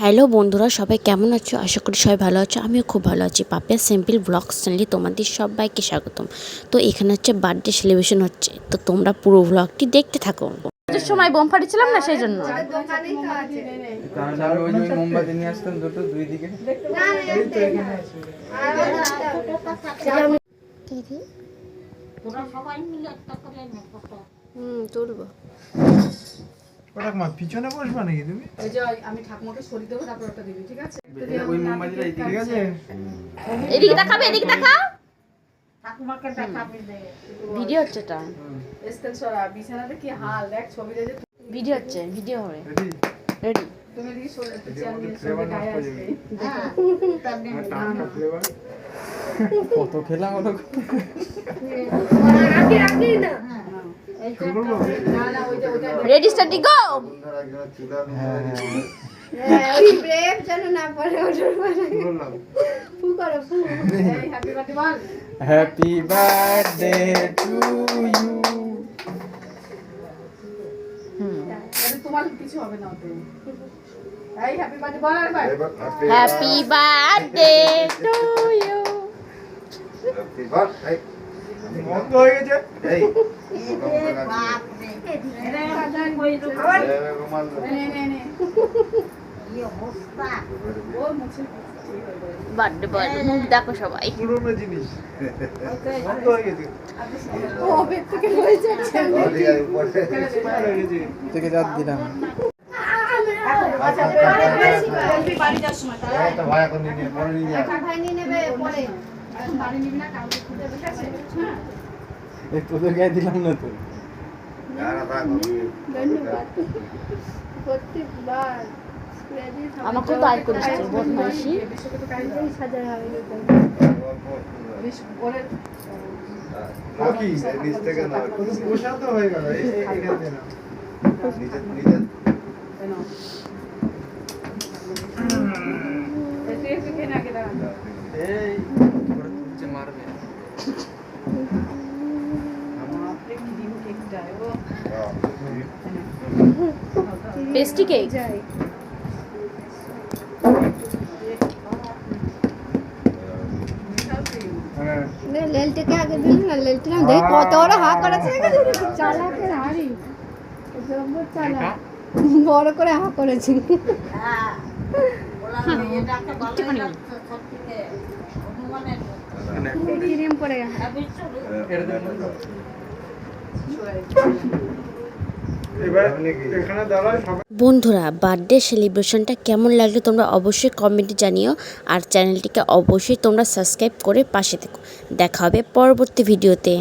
Hello বন্ধুরা, সবাই কেমন আছো? আশা করি সবাই ভালো আছো। আমিও খুব ভালো আছি। পাপিয়া সিম্পল ব্লগস চ্যানেলে তোমাদের সবাইকে স্বাগতম। তো এখানে হচ্ছে বার্থডে সেলিব্রেশন হচ্ছে, তো তোমরা পুরো ব্লগটি দেখতে থাকো। সময় বোম ফাটিয়েছিলাম না, সেই জন্য মোমবাতি নিয়ে আসতাম দুটো দুই দিকে। তুলবো। পিছনে বসবা নাকি তুমি? ওই যে আমি ঠাকুমাকে সরিয়ে দেবো, তারপর ওটা দিবি, ঠিক আছে? ওই মোমবাতিটা ঠিক আছে। এদিকে দেখাবে, এদিকে দেখা। ঠাকুমাকে দেখাবি দে। ভিডিও হচ্ছে, এটা স্কেল সরা, বিছানাতে কি হাল দেখ, ছবিটা যে ভিডিও হচ্ছে, ভিডিও হবে। Ready ready? তুমি এদিকে সরে চেয়ার নিয়ে সরে গায়ে আসবে। কত খেলাম ওটা। না না, ওইটা রেডি স্টার্ট গো। ব্রেভ যেন না পড়ে ওঠার পরে ফু করো ফু। এই হ্যাপি বার্থডে বল। Happy birthday to you. আরে তোমার কিছু হবে না ওতে। এই হ্যাপি বার্থডে বল আরেকবার। Happy birthday to you. বন্ধ হয়ে গেছে। এই বার্থডে বয় মুখ দেখো সবাই। পুরোনো জিনিস বন্ধ হয়ে গেছে। ও পেট থেকে হয়ে যাচ্ছে থেকে যাত দিলাম। বাড়ি যাওয়ার সময় ভাই নিয়ে নেবে পরে। এখন বাড়ি নিবি না, কাউকে খুঁজে ঠিক আছে? এই তোদের গায়ে দিলাম না তো। ধন্যবাদ। প্রত্যেকবার আমাকে তো আয় করিস তুই, বদমাইশি। বিশ্বকে তো কাজ এই সাজার হবে ওরে কি নিচ থেকে না বসা তো হয়ে গেল। এইখান থেকে না নিচে কেন এসে এসে কেন আগে দাঁড়ান। এই করে তুলছে মারবে। আপনি কি দিন কেকটা ও পেস্ট্রি কেক। যাই হ্যাঁ লেলটাকে আগে দিল না, লেলটা না দেখ কত বড় হা করেছে, চালাকের হাড়ি জব্বর চালাক, বড় করে হা করেছে। ক্রিম পড়ে গেছে। এবার এখানে দাঁড়ায় সবাই। বন্ধুরা, বার্থডে সেলিব্রেশনটা কেমন লাগলো তোমরা অবশ্যই কমেন্টে জানিও। আর চ্যানেলটিকে অবশ্যই তোমরা সাবস্ক্রাইব করে পাশে থেকো। দেখা হবে পরবর্তী ভিডিওতে।